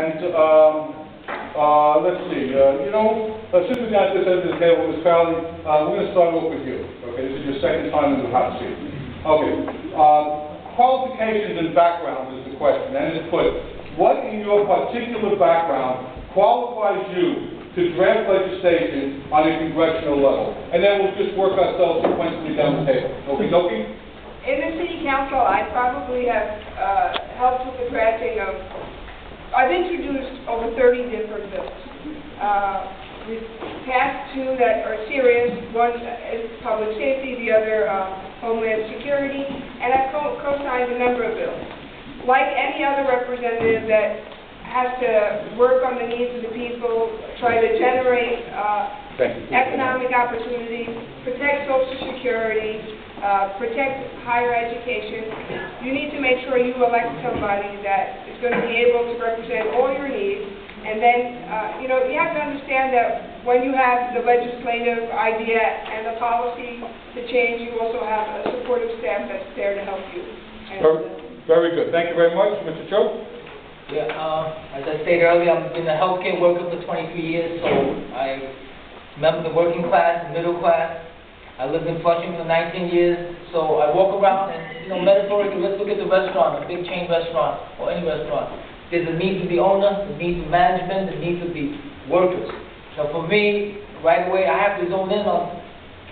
And let's see, since we're down at this end of the table, Ms. Crowley, we're going to start off with you. Okay, this is your second time in the hot seat. Okay, qualifications and background is the question, and it's put, what in your particular background qualifies you to draft legislation on a congressional level? And then we'll just work ourselves sequentially down the table. Okie dokie? In the city council, I probably have helped with the drafting of, I've introduced over 30 different bills. We've passed two that are serious. One is public safety, the other Homeland Security, and I've co-signed a number of bills. Like any other representative that has to work on the needs of the people, try to generate economic opportunities, protect Social Security, protect higher education, you need to make sure you elect somebody that is going to be able to represent all your needs. And then, you have to understand that when you have the legislative idea and the policy to change, you also have a supportive staff that's there to help you. Very good. Thank you very much. Mr. Cho? Yeah, as I stated earlier, I've been a healthcare worker for 23 years, so I remember the working class, the middle class. I lived in Flushing for 19 years, so I walk around and, metaphorically, let's look at the restaurant, a big chain restaurant, or any restaurant. There's a need for the owner, the need for management, the need for the workers. Now for me, right away, I have to zone in on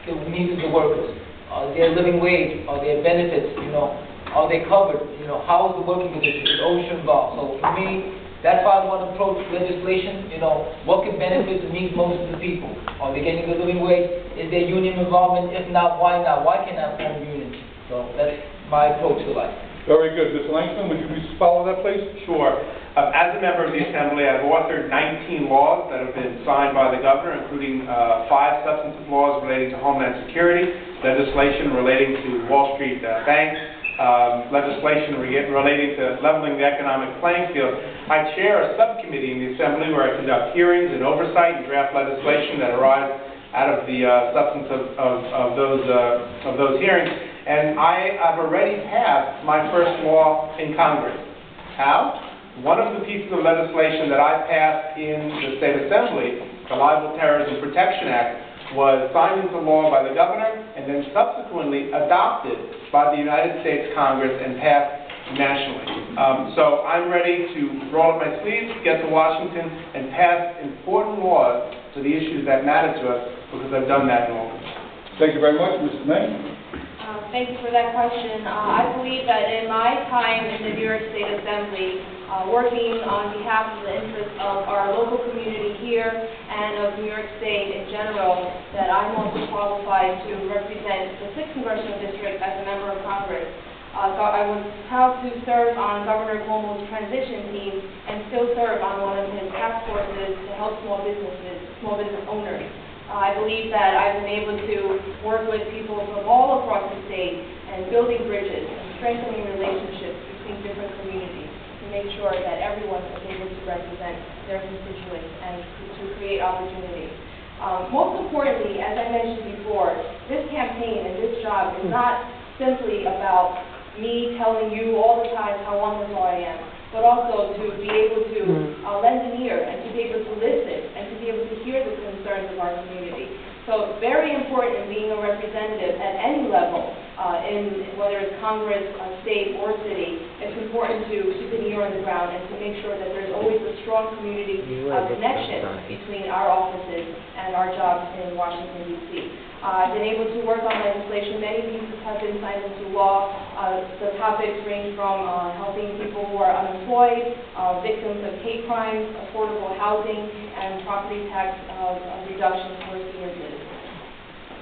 the needs of the workers. Their living wage, or their benefits, are they covered? How is the working condition? Is OSHA involved? So for me, that's how I want to approach legislation. What can benefit the needs most of the people? Are they getting a living wage? Is there union involvement? If not, why not? Why can't I form unions? So that's my approach to life. Very good. Mr. Langston, would you please follow that, please? Sure. As a member of the Assembly, I've authored 19 laws that have been signed by the governor, including 5 substantive laws relating to Homeland Security, legislation relating to Wall Street banks, legislation relating to leveling the economic playing field. I chair a subcommittee in the Assembly where I conduct hearings and oversight and draft legislation that arise out of the substance of those hearings. And I have already passed my first law in Congress. How? One of the pieces of legislation that I passed in the State Assembly, the Liable Terrorism Protection Act, was signed into law by the governor and then subsequently adopted by the United States Congress and passed nationally. So I'm ready to roll up my sleeves, get to Washington, and pass important laws for the issues that matter to us, because I've done that in office. Thank you very much. Mr. May? Thank you for that question. I believe that in my time in the New York State Assembly, working on behalf of the interests of our local community here and of New York State in general, that I'm also qualified to represent the 6th Congressional District as a member of Congress. So I was proud to serve on Governor Cuomo's transition team and still serve on one of his task forces to help small business owners. I believe that I've been able to work with people from all across the state and building bridges and strengthening relationships between different communities to make sure that everyone is able to represent their constituents and to create opportunities. Most importantly, as I mentioned before, this campaign and this job is not simply about me telling you all the time how wonderful I am, but also to be able to lend an ear and to be able to listen and to be able to hear the concerns of our community. So very important in being a representative at any level, in whether it's Congress, state, or city, it's important to keep an ear on the ground and to make sure that there's always a strong community connection between our offices and our jobs in Washington, D.C. I've been able to work on legislation. Many pieces have been signed into law. The topics range from helping people who are unemployed, victims of hate crimes, affordable housing, and property tax reductions for senior citizens.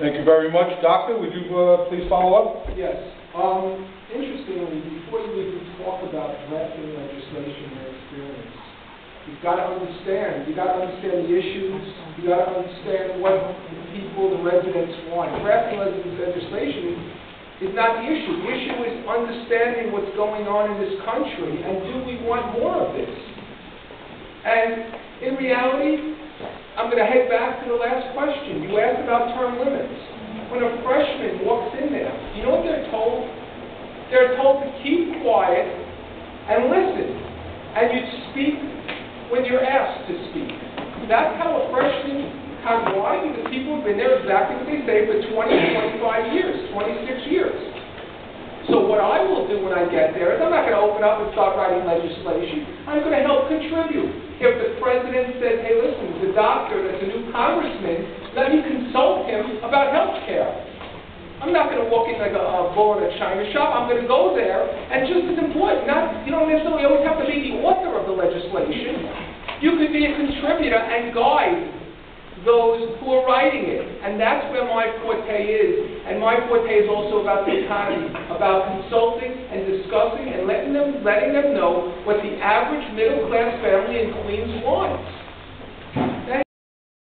Thank you very much. Doctor, would you please follow up? Yes. Interestingly, before you even talk about drafting legislation or experience, you've got to understand. You've got to understand the issues. You've got to understand what the people, the residents want. Drafting legislation is not the issue. The issue is understanding what's going on in this country, and do we want more of this? And in reality, I'm going to head back to the last question. You asked about term limits. When a freshman walks in there, you know what they're told? They're told to keep quiet and listen. And you speak when you're asked to speak. That's how a freshman comes. Why? Because people have been there exactly what they say for 20, 25 years, 26 years. So what I will do when I get there is I'm not going to open up and start writing legislation. I'm going to help contribute. If the president says, hey, listen, the doctor that's a new congressman, let me consult him about health care. I'm not going to walk in like a bull in a china shop. I'm going to go there, and just as important, you don't necessarily always have to be the author of the legislation. You could be a contributor and guide those who are writing it. And that's where my forte is. And my forte is also about the economy, about consulting and discussing and letting them know what the average middle-class family in Queens wants.